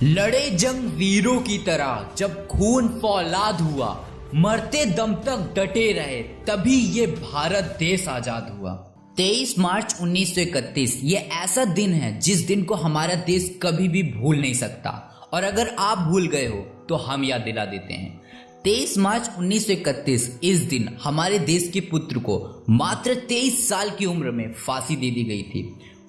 लड़े जंग वीरों की तरह, जब खून फौलाद हुआ, मरते दम तक डटे रहे, तभी ये भारत देश आजाद हुआ। 23 मार्च 1931 ये ऐसा दिन है जिस दिन को हमारा देश कभी भी भूल नहीं सकता, और अगर आप भूल गए हो तो हम याद दिला देते हैं। 23 मार्च 1931 इस दिन हमारे देश के पुत्र को मात्र 23 साल की उम्र में फांसी दे दी गई थी।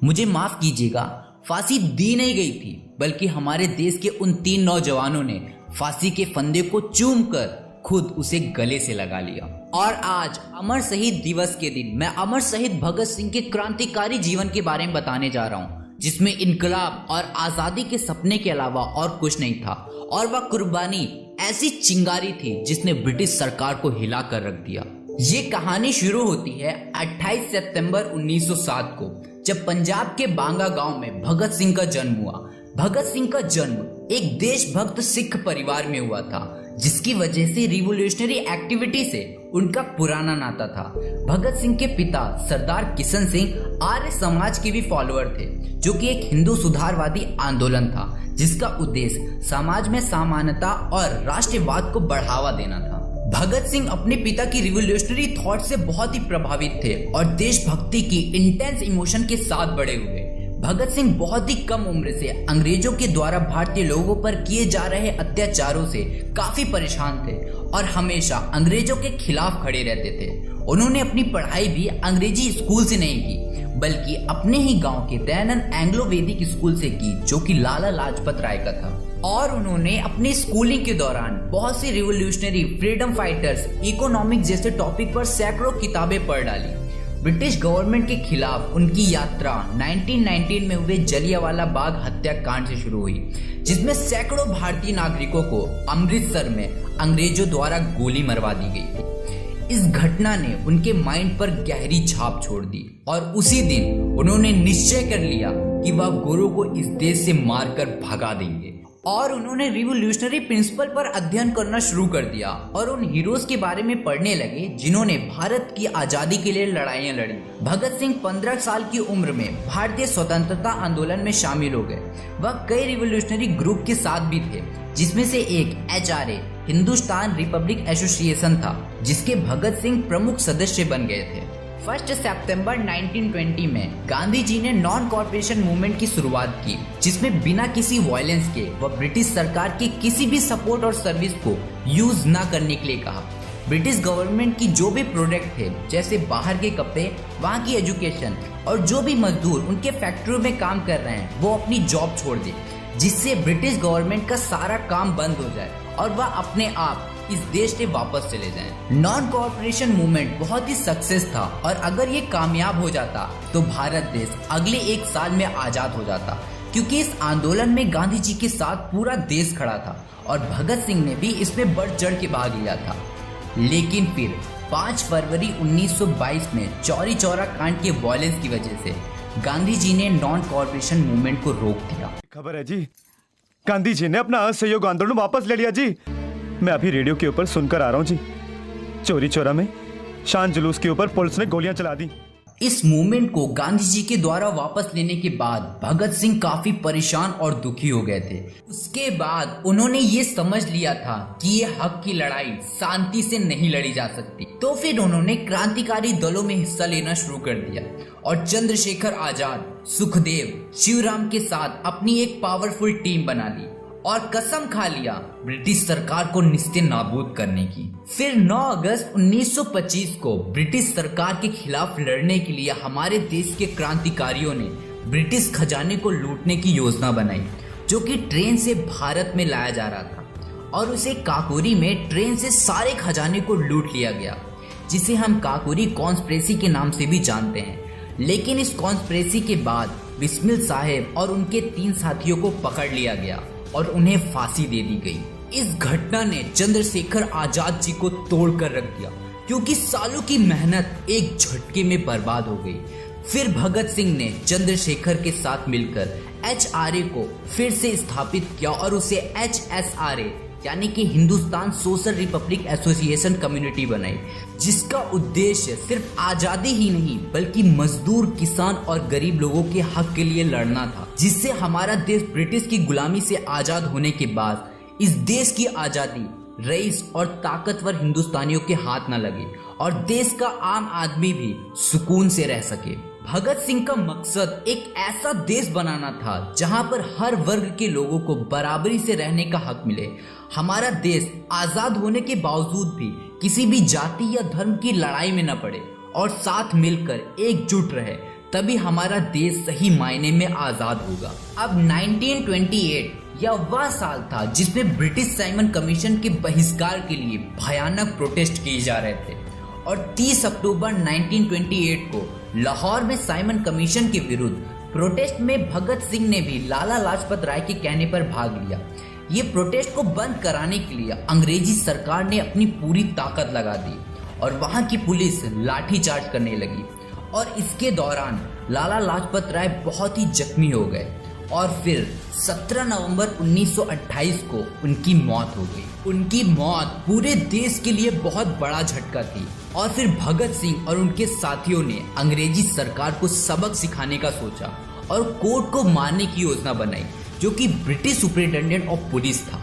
मुझे माफ कीजिएगा, फांसी दी नहीं गई थी, बल्कि हमारे देश के उन 3 नौजवानों ने फांसी के फंदे को चूम कर खुद उसे गले से लगा लिया। और आज अमर शहीद दिवस के दिन मैं अमर शहीद भगत सिंह के क्रांतिकारी जीवन के बारे में बताने जा रहा हूँ, जिसमें इनकलाब और आजादी के सपने के अलावा और कुछ नहीं था, और वह कुर्बानी ऐसी चिंगारी थी जिसने ब्रिटिश सरकार को हिला कर रख दिया। ये कहानी शुरू होती है 28 सितंबर 1907 को, जब पंजाब के बांगा गांव में भगत सिंह का जन्म हुआ। भगत सिंह का जन्म एक देशभक्त सिख परिवार में हुआ था, जिसकी वजह से रिवोल्यूशनरी एक्टिविटी से उनका पुराना नाता था। भगत सिंह के पिता सरदार किशन सिंह आर्य समाज के भी फॉलोअर थे, जो कि एक हिंदू सुधारवादी आंदोलन था, जिसका उद्देश्य समाज में समानता और राष्ट्रवाद को बढ़ावा देना था। भगत सिंह अपने पिता की रिवोल्यूशनरी थॉट से बहुत ही प्रभावित थे और देशभक्ति की इंटेंस इमोशन के साथ बड़े हुए। भगत सिंह बहुत ही कम उम्र से अंग्रेजों के द्वारा भारतीय लोगों पर किए जा रहे अत्याचारों से काफी परेशान थे और हमेशा अंग्रेजों के खिलाफ खड़े रहते थे। उन्होंने अपनी पढ़ाई भी अंग्रेजी स्कूल से नहीं की, बल्कि अपने ही गांव के दयानंद एंग्लो वैदिक स्कूल से की, जो कि लाला लाजपत राय का था। और उन्होंने अपनी स्कूलिंग के दौरान बहुत सी रिवोल्यूशनरी, फ्रीडम फाइटर्स, इकोनॉमिक जैसे टॉपिक पर सैकड़ों किताबें पढ़ डाली। ब्रिटिश गवर्नमेंट के खिलाफ उनकी यात्रा 1919 में हुए जलियांवाला बाग हत्याकांड से शुरू हुई, जिसमें सैकड़ों भारतीय नागरिकों को अमृतसर में अंग्रेजों द्वारा गोली मरवा दी गई थी। इस घटना ने उनके माइंड पर गहरी छाप छोड़ दी और उसी दिन उन्होंने निश्चय कर लिया कि वह गुरु को इस देश से मारकर भगा देंगे। और उन्होंने रिवोल्यूशनरी प्रिंसिपल पर अध्ययन करना शुरू कर दिया और उन हीरोज के बारे में पढ़ने लगे जिन्होंने भारत की आजादी के लिए लड़ाइयां लड़ी। भगत सिंह 15 साल की उम्र में भारतीय स्वतंत्रता आंदोलन में शामिल हो गए। वह कई रिवोल्यूशनरी ग्रुप के साथ भी थे, जिसमें से एक HRA हिंदुस्तान रिपब्लिक एसोसिएशन था, जिसके भगत सिंह प्रमुख सदस्य बन गए थे। 1 सितंबर 1920 में गांधी जी ने नॉन कॉर्पोरेशन मूवमेंट की शुरुआत की, जिसमें बिना किसी वायलेंस के वह ब्रिटिश सरकार की किसी भी सपोर्ट और सर्विस को यूज न करने के लिए कहा। ब्रिटिश गवर्नमेंट की जो भी प्रोडक्ट थे, जैसे बाहर के कपड़े, वहाँ की एजुकेशन और जो भी मजदूर उनके फैक्ट्रियों में काम कर रहे हैं, वो अपनी जॉब छोड़ दे, जिससे ब्रिटिश गवर्नमेंट का सारा काम बंद हो जाए और वह अपने आप इस देश से वापस चले जाएं। नॉन कॉर्पोरेशन मूवमेंट बहुत ही सक्सेस था और अगर ये कामयाब हो जाता तो भारत देश अगले 1 साल में आजाद हो जाता, क्योंकि इस आंदोलन में गांधी जी के साथ पूरा देश खड़ा था और भगत सिंह ने भी इसमें बढ़ चढ़ के भाग लिया था। लेकिन फिर 5 फरवरी 1922 में चौरी चौरा कांड के वायलेंस की वजह से गांधी जी ने नॉन कॉर्पोरेशन मूवमेंट को रोक दिया। खबर है जी, गांधी जी ने अपना असहयोग आंदोलन वापस ले लिया जी। मैं अभी रेडियो के ऊपर सुनकर आ रहा हूँ जी, चोरी चौरा में शान जुलूस के ऊपर पुलिस ने गोलियां चला दी। इस मूवमेंट को गांधी जी के द्वारा वापस लेने के बाद भगत सिंह काफी परेशान और दुखी हो गए थे। उसके बाद उन्होंने ये समझ लिया था कि ये हक की लड़ाई शांति से नहीं लड़ी जा सकती, तो फिर उन्होंने क्रांतिकारी दलों में हिस्सा लेना शुरू कर दिया और चंद्रशेखर आजाद, सुखदेव, शिवराम के साथ अपनी एक पावरफुल टीम बना ली और कसम खा लिया ब्रिटिश सरकार को निस्ते नाबूद करने की। फिर 9 अगस्त 1925 को ब्रिटिश सरकार के खिलाफ लड़ने के लिए हमारे देश के क्रांतिकारियों ने ब्रिटिश खजाने को लूटने की योजना बनाई, जो कि ट्रेन से भारत में लाया जा रहा था, और उसे काकोरी में ट्रेन से सारे खजाने को लूट लिया गया, जिसे हम काकोरी कॉन्स्पिरेसी के नाम से भी जानते हैं। लेकिन इस कॉन्स्पिरेसी के बाद बिस्मिल साहेब और उनके 3 साथियों को पकड़ लिया गया और उन्हें फांसी दे दी गई। इस घटना ने चंद्रशेखर आजाद जी को तोड़ कर रख दिया, क्योंकि सालों की मेहनत एक झटके में बर्बाद हो गई। फिर भगत सिंह ने चंद्रशेखर के साथ मिलकर HRA को फिर से स्थापित किया और उसे HSRA यानी कि Hindustan social Republic association community बनाई, जिसका उद्देश्य सिर्फ आजादी ही नहीं बल्कि मजदूर, किसान और गरीब लोगों के हक के लिए लड़ना था, जिससे हमारा देश ब्रिटिश की गुलामी से आजाद होने के बाद इस देश की आजादी रईस और ताकतवर हिंदुस्तानियों के हाथ न लगे और देश का आम आदमी भी सुकून से रह सके। भगत सिंह का मकसद एक ऐसा देश बनाना था जहां पर हर वर्ग के लोगों को बराबरी से रहने का हक मिले। हमारा देश आजाद होने के बावजूद भी किसी भी जाति या धर्म की लड़ाई में न पड़े और साथ मिलकर एकजुट रहे, तभी हमारा देश सही मायने में आजाद होगा। अब 1928 यह वह साल था जिसमें ब्रिटिश साइमन कमीशन के बहिष्कार के लिए भयानक प्रोटेस्ट किए जा रहे थे और 30 अक्टूबर 1928 को लाहौर में साइमन कमीशन के विरुद्ध प्रोटेस्ट में भगत सिंह ने भी लाला लाजपत राय के कहने पर भाग लिया। ये प्रोटेस्ट को बंद कराने के लिए अंग्रेजी सरकार ने अपनी पूरी ताकत लगा दी और वहां की पुलिस लाठीचार्ज करने लगी और इसके दौरान लाला लाजपत राय बहुत ही जख्मी हो गए और फिर 17 नवंबर 1928 को उनकी मौत हो गई। उनकी मौत पूरे देश के लिए बहुत बड़ा झटका थी और फिर भगत सिंह और उनके साथियों ने अंग्रेजी सरकार को सबक सिखाने का सोचा और कोर्ट को मारने की योजना बनाई, जो कि ब्रिटिश सुपरिटेंडेंट ऑफ पुलिस था।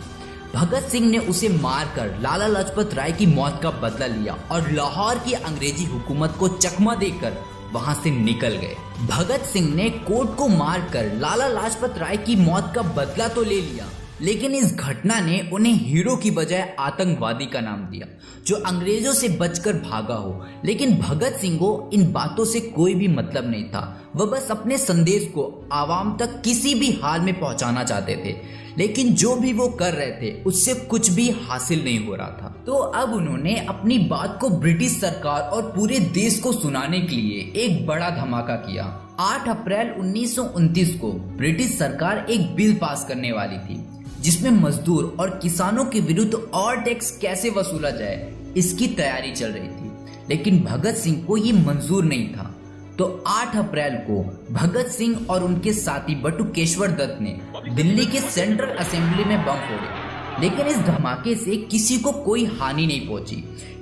भगत सिंह ने उसे मारकर लाला लाजपत राय की मौत का बदला लिया और लाहौर की अंग्रेजी हुकूमत को चकमा देकर वहां से निकल गए। भगत सिंह ने कोर्ट को मारकर लाला लाजपत राय की मौत का बदला तो ले लिया, लेकिन इस घटना ने उन्हें हीरो की बजाय आतंकवादी का नाम दिया, जो अंग्रेजों से बचकर भागा हो। लेकिन भगत सिंह को इन बातों से कोई भी मतलब नहीं था, वह बस अपने संदेश को आवाम तक किसी भी हाल में पहुंचाना चाहते थे, लेकिन जो भी वो कर रहे थे उससे कुछ भी हासिल नहीं हो रहा था। तो अब उन्होंने अपनी बात को ब्रिटिश सरकार और पूरे देश को सुनाने के लिए एक बड़ा धमाका किया। 8 अप्रैल 1929 को ब्रिटिश सरकार एक बिल पास करने वाली थी, जिसमें मजदूर और किसानों के विरुद्ध और टैक्स कैसे वसूला जाए इसकी तैयारी चल रही थी, लेकिन भगत सिंह को ये मंजूर नहीं था। तो 8 अप्रैल को भगत सिंह और उनके साथी बटुकेश्वर दत्त ने दिल्ली के सेंट्रल असेंबली में बम फोड़े, लेकिन इस धमाके से किसी को कोई हानि नहीं पहुंची,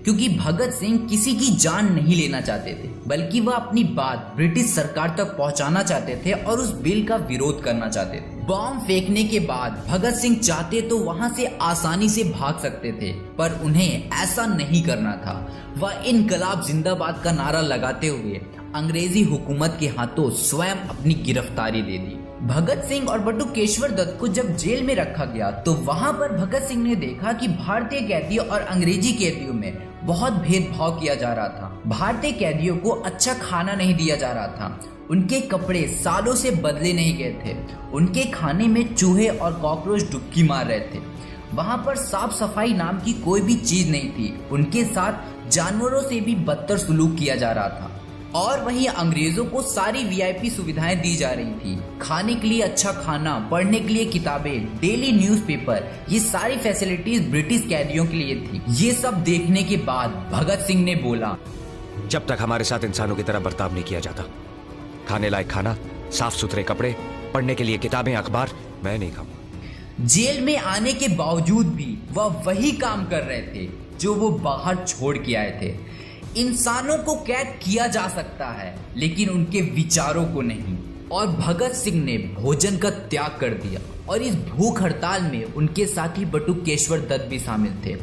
क्योंकि भगत सिंह किसी की जान नहीं लेना चाहते थे, बल्कि वह अपनी बात ब्रिटिश सरकार तक पहुंचाना चाहते थे और उस बिल का विरोध करना चाहते थे। बम फेंकने के बाद भगत सिंह चाहते तो वहां से आसानी से भाग सकते थे, पर उन्हें ऐसा नहीं करना था। वह इनकलाब जिंदाबाद का नारा लगाते हुए अंग्रेजी हुकूमत के हाथों स्वयं अपनी गिरफ्तारी दे दी। भगत सिंह और बटुकेश्वर दत्त को जब जेल में रखा गया तो वहां पर भगत सिंह ने देखा कि भारतीय कैदियों और अंग्रेजी कैदियों में बहुत भेदभाव किया जा रहा था। भारतीय कैदियों को अच्छा खाना नहीं दिया जा रहा था, उनके कपड़े सालों से बदले नहीं गए थे, उनके खाने में चूहे और कॉकरोच डुबकी मार रहे थे, वहां पर साफ सफाई नाम की कोई भी चीज नहीं थी, उनके साथ जानवरों से भी बदतर सुलूक किया जा रहा था। और वहीं अंग्रेजों को सारी वीआईपी सुविधाएं दी जा रही थी, खाने के लिए अच्छा खाना, पढ़ने के लिए किताबें, डेली न्यूज़पेपर, ये सारी फैसिलिटीज ब्रिटिश कैदियों के लिए थी। ये सब देखने के बाद भगत सिंह ने बोला, जब तक हमारे साथ इंसानों की तरह बर्ताव नहीं किया जाता, खाने लायक खाना, साफ सुथरे कपड़े, पढ़ने के लिए किताबें, अखबार, मैं नहीं खाऊंगा। जेल में आने के बावजूद भी वह वही काम कर रहे थे जो वो बाहर छोड़ के आए थे। इंसानों को कैद किया जा सकता है, लेकिन उनके विचारों को नहीं। और भगत सिंह ने भोजन का त्याग कर दिया और इस भूख हड़ताल में उनके साथी बटुकेश्वर दत्त भी शामिल थे।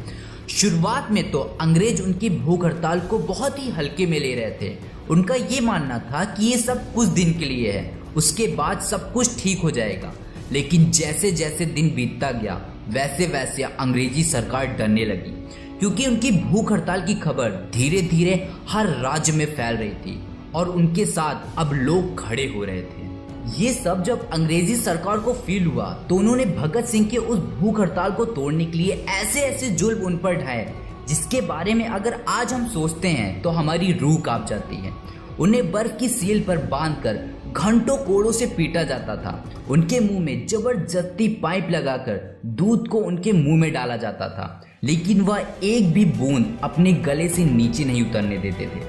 शुरुआत में तो अंग्रेज उनकी भूख हड़ताल को बहुत ही हल्के में ले रहे थे। उनका ये मानना था कि ये सब कुछ दिन के लिए है, उसके बाद सब कुछ ठीक हो जाएगा। लेकिन जैसे जैसे दिन बीतता गया वैसे वैसे अंग्रेजी सरकार डरने लगी, क्योंकि उनकी भूख हड़ताल की खबर धीरे धीरे हर राज्य में फैल रही थी और उनके साथ अब लोग खड़े हो रहे थे। ये सब जब अंग्रेजी सरकार को फील हुआ तो उन्होंने भगत सिंह के उस भूख हड़ताल को तोड़ने के लिए ऐसे ऐसे जुल्म उन पर ढाए, जिसके बारे में अगर आज हम सोचते हैं तो हमारी रूह कांप जाती है। उन्हें बर्फ की सील पर बांधकर घंटों कोड़ों से पीटा जाता था। उनके मुंह में जबरदस्ती पाइप लगाकर दूध को उनके मुंह में डाला जाता था, लेकिन वह एक भी बूंद अपने गले से नीचे नहीं उतरने देते थे।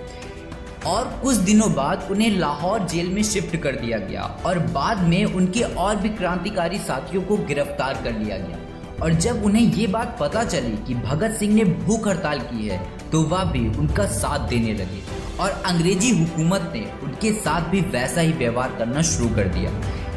और कुछ दिनों बाद उन्हें लाहौर जेल में शिफ्ट कर दिया गया और बाद में उनके और भी क्रांतिकारी साथियों को गिरफ्तार कर लिया गया और जब उन्हें ये बात पता चली कि भगत सिंह ने भूख हड़ताल की है तो वह भी उनका साथ देने लगे और अंग्रेजी हुकूमत ने उनके साथ भी वैसा ही व्यवहार करना शुरू कर दिया।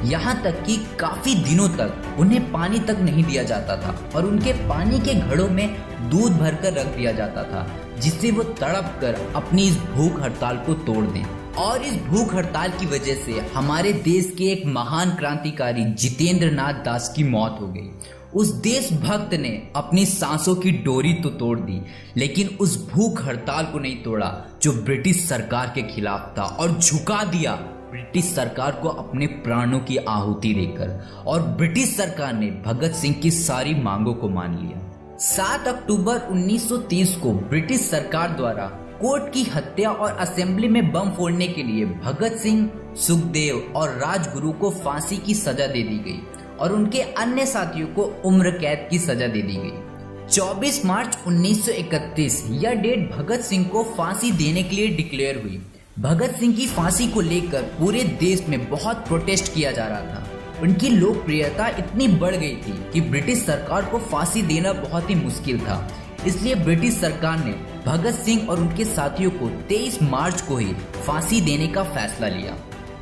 यहाँ तक कि काफी दिनों तक उन्हें पानी तक नहीं दिया जाता था और उनके पानी के घड़ों में दूध भरकर रख दिया जाता था, जिससे वो तड़प कर अपनी इस भूख हड़ताल को तोड़ दें। और इस भूख हड़ताल की वजह से हमारे देश के एक महान क्रांतिकारी जितेंद्र नाथ दास की मौत हो गई। उस देशभक्त ने अपनी सांसों की डोरी तो तोड़ दी, लेकिन उस भूख हड़ताल को नहीं तोड़ा जो ब्रिटिश सरकार के खिलाफ था, और झुका दिया ब्रिटिश सरकार को अपने प्राणों की आहुति देकर। और ब्रिटिश सरकार ने भगत सिंह की सारी मांगों को मान लिया। 7 अक्टूबर 1930 को ब्रिटिश सरकार द्वारा कोर्ट की हत्या और असेंबली में बम फोड़ने के लिए भगत सिंह, सुखदेव और राजगुरु को फांसी की सजा दे दी गई और उनके अन्य साथियों को उम्र कैद की सजा दे दी गई। 24 मार्च 1931 यह डेट भगत सिंह को फांसी देने के लिए डिक्लेयर हुई। भगत सिंह की फांसी को लेकर पूरे देश में बहुत प्रोटेस्ट किया जा रहा था। उनकी लोकप्रियता इतनी बढ़ गई थी कि ब्रिटिश सरकार को फांसी देना बहुत ही मुश्किल था। इसलिए ब्रिटिश सरकार ने भगत सिंह और उनके साथियों को 23 मार्च को ही फांसी देने का फैसला लिया।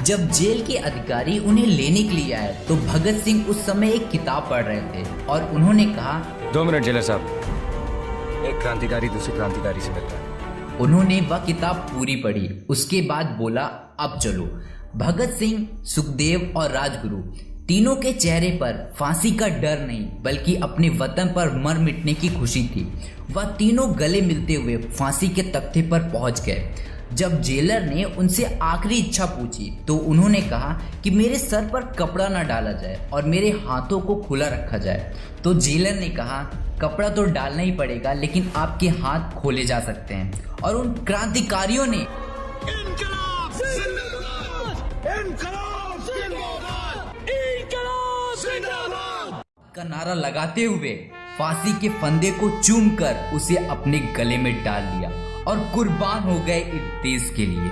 जब जेल के अधिकारी उन्हें लेने के लिए आए तो भगत सिंह उस समय एक किताब पढ़ रहे थे और उन्होंने कहा, 2 मिनट जेलर साहब, एक क्रांतिकारी दूसरे क्रांतिकारी से मिलता है। उन्होंने वह किताब पूरी पढ़ी। उसके बाद बोला, अब चलो। भगत सिंह, सुखदेव और राजगुरु तीनों के चेहरे पर फांसी का डर नहीं बल्कि अपने वतन पर मर मिटने की खुशी थी। वह तीनों गले मिलते हुए फांसी के तख्ते पर पहुंच गए। जब जेलर ने उनसे आखिरी इच्छा पूछी तो उन्होंने कहा कि मेरे सर पर कपड़ा न डाला जाए और मेरे हाथों को खुला रखा जाए। तो जेलर ने कहा, कपड़ा तो डालना ही पड़ेगा, लेकिन आपके हाथ खोले जा सकते हैं। और उन क्रांतिकारियों ने का नारा लगाते हुए फांसी के फंदे को चूमकर उसे अपने गले में डाल लिया और कुर्बान हो गए इस देश के लिए।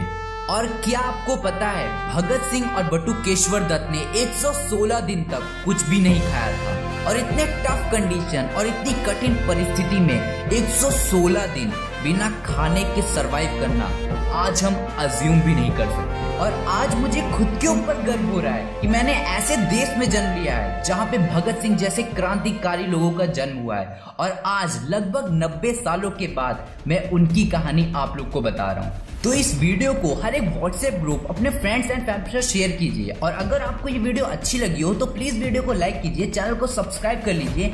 और क्या आपको पता है, भगत सिंह और बटुकेश्वर दत्त ने 116 दिन तक कुछ भी नहीं खाया था और इतने टफ कंडीशन और इतनी कठिन परिस्थिति में 116 दिन बिना खाने के सरवाइव करना आज हम अज्यूम भी नहीं कर सकते। और आज मुझे खुद के ऊपर गर्व हो रहा है कि मैंने ऐसे देश में जन्म लिया है जहाँ पे भगत सिंह जैसे क्रांतिकारी लोगों का जन्म हुआ है। और आज लगभग 90 सालों के बाद मैं उनकी कहानी आप लोग को बता रहा हूँ। तो इस वीडियो को हर एक व्हाट्सएप ग्रुप अपने फ्रेंड्स एंड फैमिली से शेयर कीजिए। और अगर आपको ये वीडियो अच्छी लगी हो तो प्लीज वीडियो को लाइक कीजिए, चैनल को सब्सक्राइब कर लीजिए।